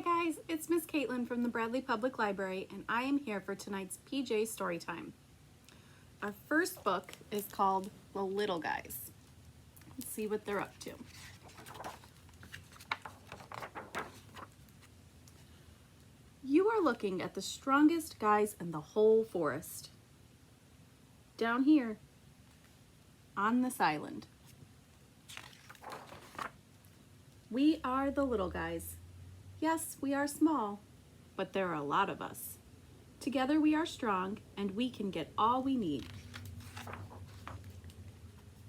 guys, it's Miss Katelyn from the Bradley Public Library, and I am here for tonight's PJ Storytime. Our first book is called The Little Guys. Let's see what they're up to. You are looking at the strongest guys in the whole forest. Down here, on this island. We are the little guys. Yes, we are small, but there are a lot of us. Together we are strong, and we can get all we need.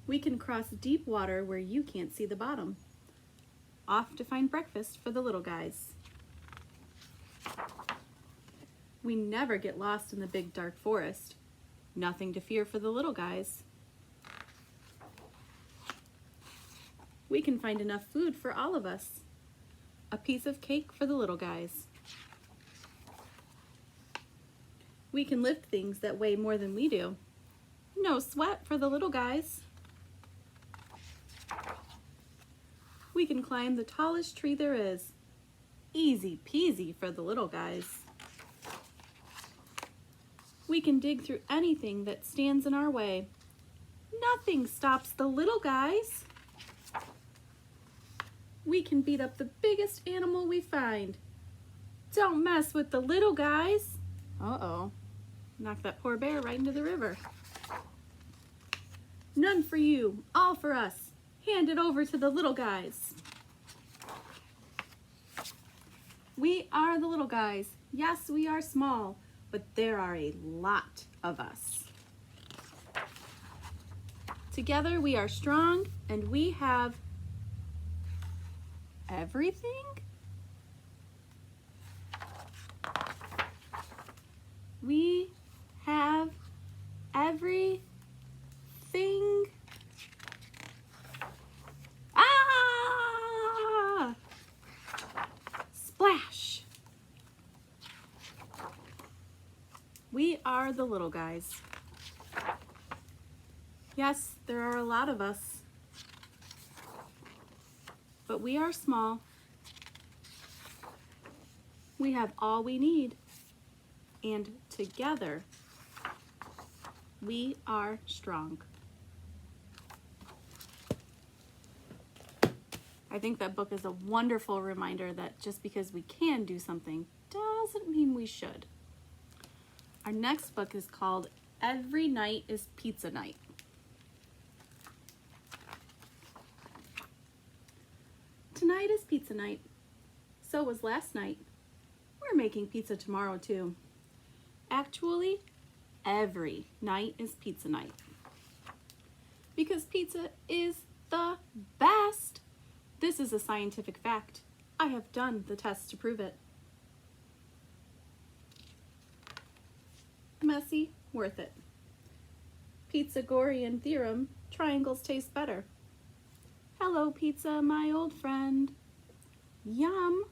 We can cross deep water where you can't see the bottom. Off to find breakfast for the little guys. We never get lost in the big dark forest. Nothing to fear for the little guys. We can find enough food for all of us. A piece of cake for the little guys. We can lift things that weigh more than we do. No sweat for the little guys. We can climb the tallest tree there is. Easy peasy for the little guys. We can dig through anything that stands in our way. Nothing stops the little guys. We can beat up the biggest animal we find. Don't mess with the little guys. Uh-oh, knocked that poor bear right into the river. None for you, all for us. Hand it over to the little guys. We are the little guys. Yes, we are small, but there are a lot of us. Together we are strong, and we have everything? We have everything. Ah! Splash! We are the little guys. Yes, there are a lot of us. But we are small. We have all we need. And together, we are strong. I think that book is a wonderful reminder that just because we can do something doesn't mean we should. Our next book is called Every Night is Pizza Night. Tonight is pizza night. So was last night. We're making pizza tomorrow too. Actually, every night is pizza night. Because pizza is the best. This is a scientific fact. I have done the tests to prove it. Messy, worth it. Pythagorean theorem, triangles taste better. Hello, pizza, my old friend. Yum.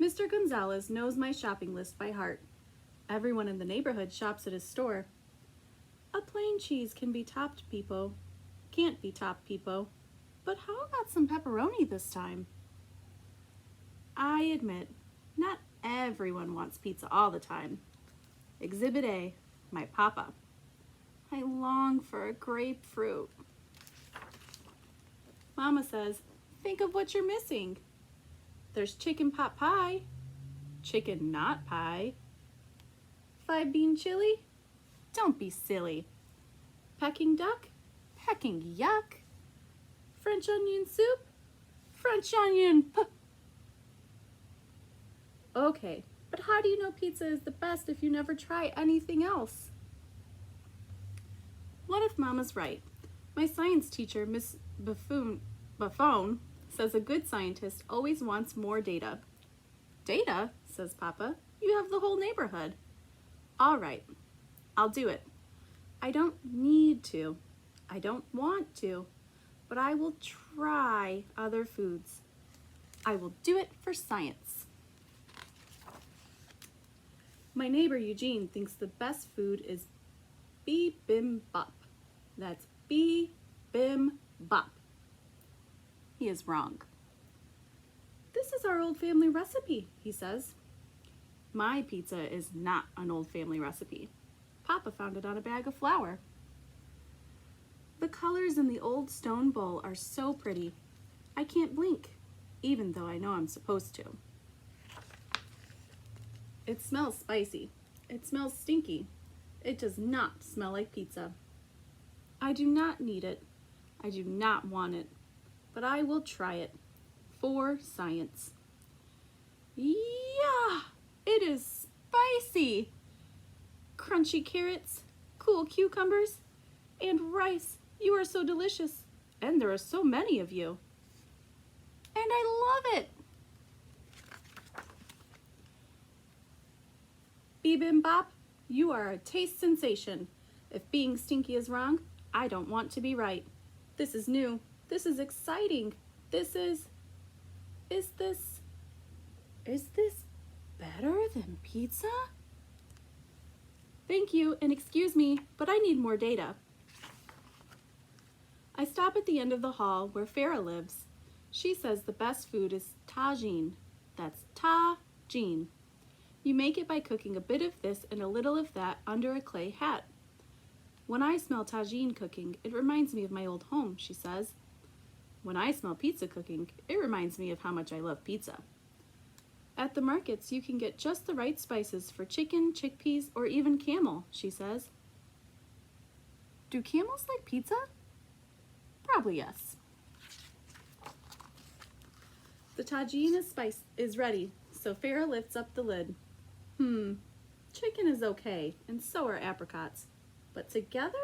Mr. Gonzalez knows my shopping list by heart. Everyone in the neighborhood shops at his store. A plain cheese can be topped, Peepo. Can't be topped, Peepo. But how about some pepperoni this time? I admit, not everyone wants pizza all the time. Exhibit A, my papa. I long for a grapefruit. Mama says, think of what you're missing. There's chicken pot pie, chicken not pie. 5-bean chili? Don't be silly. Peking duck? Pecking yuck. French onion soup? French onion Okay, but how do you know pizza is the best if you never try anything else? What if Mama's right? My science teacher, Miss Buffon, says a good scientist always wants more data. Data, says Papa. You have the whole neighborhood. All right, I'll do it. I don't need to. I don't want to, but I will try other foods. I will do it for science. My neighbor Eugene thinks the best food is bibimbap. That's bibimbap. He is wrong. This is our old family recipe, he says. My pizza is not an old family recipe. Papa found it on a bag of flour. The colors in the old stone bowl are so pretty. I can't blink, even though I know I'm supposed to. It smells spicy. It smells stinky. It does not smell like pizza. I do not need it. I do not want it. But I will try it. For science. Yeah! It is spicy! Crunchy carrots, cool cucumbers, and rice. You are so delicious. And there are so many of you. And I love it! Bibimbap, you are a taste sensation. If being stinky is wrong, I don't want to be right. This is new. This is exciting. Is this better than pizza? Thank you, and excuse me, but I need more data. I stop at the end of the hall where Farah lives. She says the best food is tagine. That's tagine. You make it by cooking a bit of this and a little of that under a clay hat. When I smell tagine cooking, it reminds me of my old home, she says. When I smell pizza cooking, it reminds me of how much I love pizza. At the markets, you can get just the right spices for chicken, chickpeas, or even camel, she says. Do camels like pizza? Probably yes. The tagine is ready, so Farah lifts up the lid. Chicken is okay, and so are apricots. But together?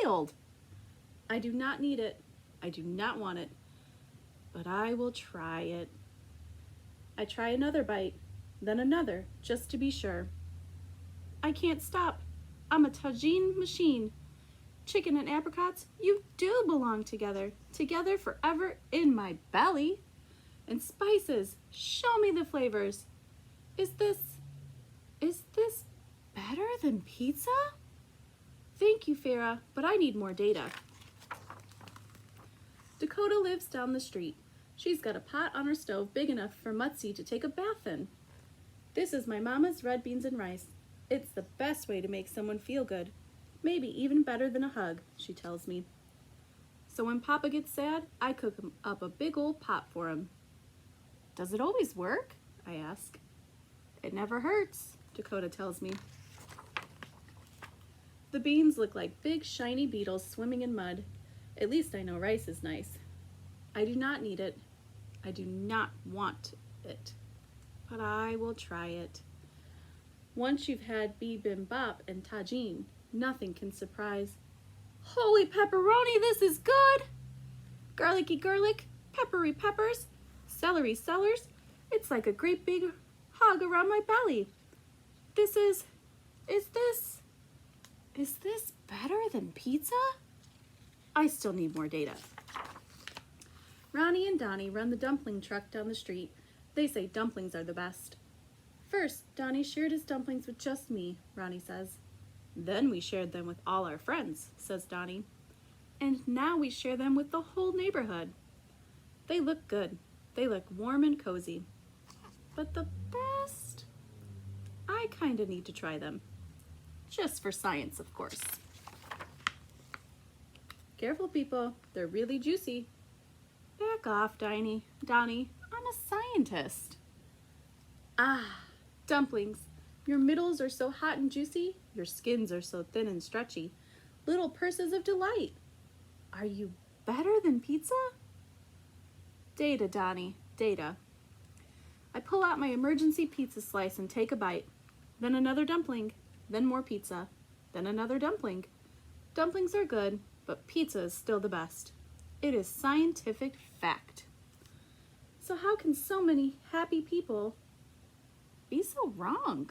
Wild! I do not need it. I do not want it. But I will try it. I try another bite, then another, just to be sure. I can't stop. I'm a tagine machine. Chicken and apricots, you do belong together. Together forever in my belly. And spices, show me the flavors. Is this better than pizza? Thank you, Farah, but I need more data. Dakota lives down the street. She's got a pot on her stove big enough for Mutzi to take a bath in. This is my mama's red beans and rice. It's the best way to make someone feel good. Maybe even better than a hug, she tells me. So when Papa gets sad, I cook him up a big old pot for him. Does it always work? I ask. It never hurts, Dakota tells me. The beans look like big shiny beetles swimming in mud. At least I know rice is nice. I do not need it. I do not want it. But I will try it. Once you've had bibimbap and tagine, nothing can surprise. Holy pepperoni, this is good! Garlicky garlic, peppery peppers, celery cellars. It's like a great big hug around my belly. Is this better than pizza? I still need more data. Ronnie and Donnie run the dumpling truck down the street. They say dumplings are the best. First, Donnie shared his dumplings with just me, Ronnie says. Then we shared them with all our friends, says Donnie. And now we share them with the whole neighborhood. They look good. They look warm and cozy. But the best? I kinda need to try them. Just for science, of course. Careful, people. They're really juicy. Back off, Donnie. I'm a scientist. Ah, dumplings. Your middles are so hot and juicy. Your skins are so thin and stretchy. Little purses of delight. Are you better than pizza? Data, Donnie, data. I pull out my emergency pizza slice and take a bite. Then another dumpling. Then more pizza. Then another dumpling. Dumplings are good, but pizza is still the best. It is scientific fact. So how can so many happy people be so wrong?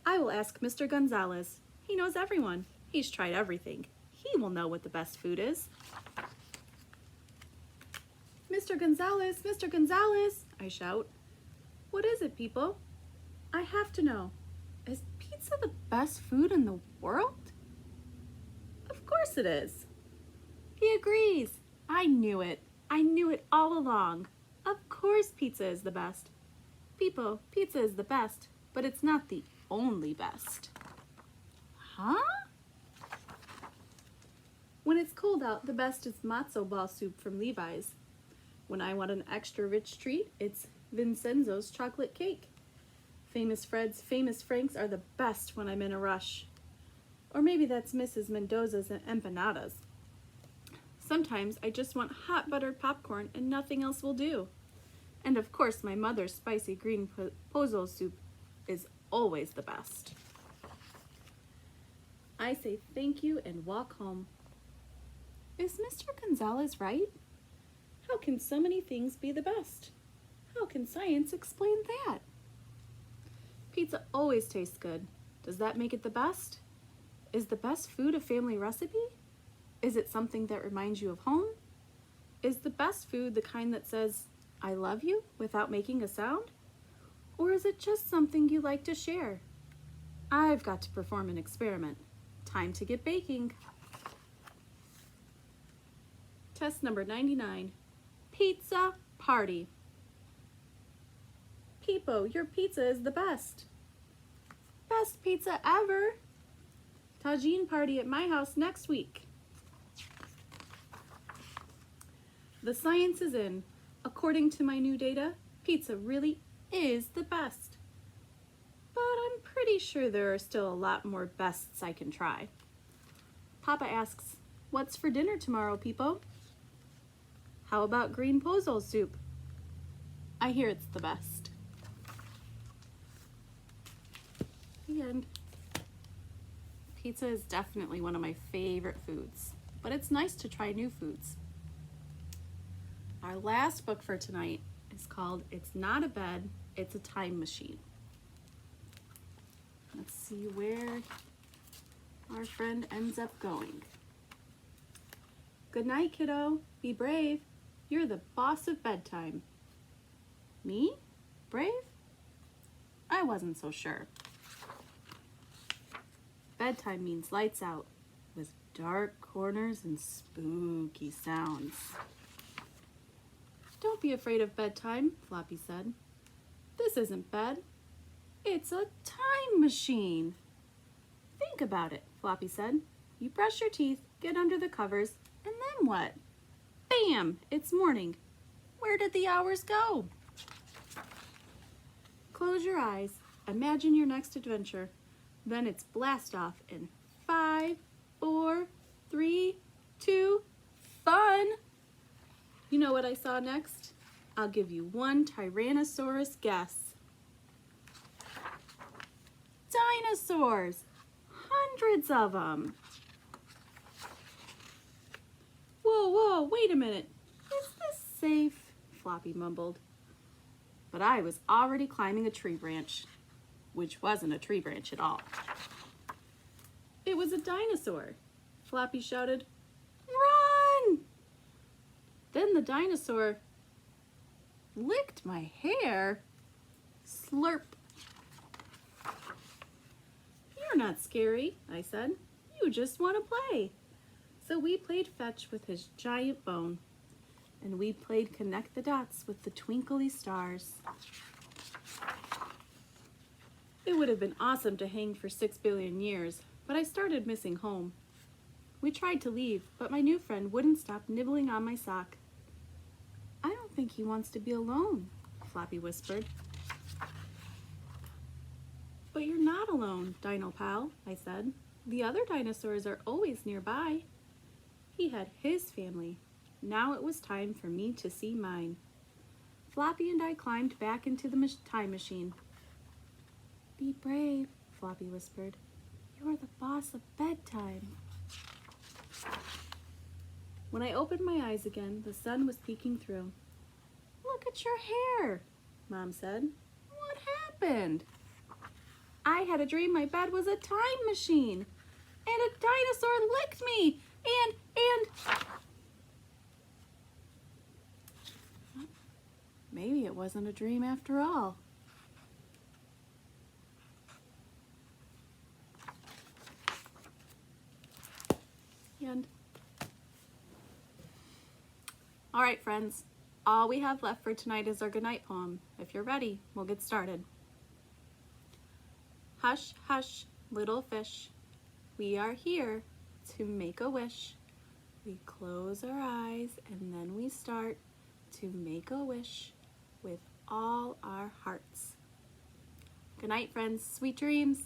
I will ask Mr. Gonzalez. He knows everyone. He's tried everything. He will know what the best food is. Mr. Gonzalez, I shout. What is it, people? I have to know. Is pizza the best food in the world? Of course it is. He agrees. I knew it. I knew it all along. Of course pizza is the best. People, pizza is the best, but it's not the only best. Huh? When it's cold out, the best is matzo ball soup from Levi's. When I want an extra rich treat, it's Vincenzo's chocolate cake. Famous Fred's Famous Franks are the best when I'm in a rush. Or maybe that's Mrs. Mendoza's empanadas. Sometimes I just want hot buttered popcorn and nothing else will do. And of course my mother's spicy green pozole soup is always the best. I say thank you and walk home. Is Mr. Gonzalez right? How can so many things be the best? How can science explain that? Pizza always tastes good. Does that make it the best? Is the best food a family recipe? Is it something that reminds you of home? Is the best food the kind that says, I love you without making a sound? Or is it just something you like to share? I've got to perform an experiment. Time to get baking. Test number 99. Pizza party. Peepo, your pizza is the best. Best pizza ever. Tagine party at my house next week. The science is in. According to my new data, pizza really is the best. But I'm pretty sure there are still a lot more bests I can try. Papa asks, what's for dinner tomorrow, Peepo? How about green pozole soup? I hear it's the best. The end. Pizza is definitely one of my favorite foods, but it's nice to try new foods. Our last book for tonight is called It's Not a Bed, It's a Time Machine. Let's see where our friend ends up going. Good night, kiddo. Be brave. You're the boss of bedtime. Me? Brave? I wasn't so sure. Bedtime means lights out, with dark corners and spooky sounds. Don't be afraid of bedtime, Floppy said. This isn't bed. It's a time machine. Think about it, Floppy said. You brush your teeth, get under the covers, and then what? Bam! It's morning. Where did the hours go? Close your eyes. Imagine your next adventure. Then it's blast off in 5, 4, 3, 2, fun! You know what I saw next? I'll give you one Tyrannosaurus guess. Dinosaurs! Hundreds of them! Whoa, wait a minute. Is this safe? Floppy mumbled. But I was already climbing a tree branch, which wasn't a tree branch at all. It was a dinosaur. Floppy shouted, run! Then the dinosaur licked my hair. Slurp. You're not scary, I said. You just want to play. So we played fetch with his giant bone, and we played connect the dots with the twinkly stars. It would have been awesome to hang for 6 billion years, but I started missing home. We tried to leave, but my new friend wouldn't stop nibbling on my sock. I don't think he wants to be alone, Floppy whispered. But you're not alone, Dino Pal, I said. The other dinosaurs are always nearby. He had his family. Now it was time for me to see mine. Floppy and I climbed back into the time machine. Be brave, Floppy whispered. You're the boss of bedtime. When I opened my eyes again, the sun was peeking through. Look at your hair, Mom said. What happened? I had a dream my bed was a time machine, and a dinosaur licked me, and... Maybe it wasn't a dream after all. And all right, friends, All we have left for tonight is our goodnight poem. If you're ready, we'll get started. Hush, hush, little fish, we are here to make a wish. We close our eyes and then we start to make a wish with all our hearts. Good night, friends. Sweet dreams.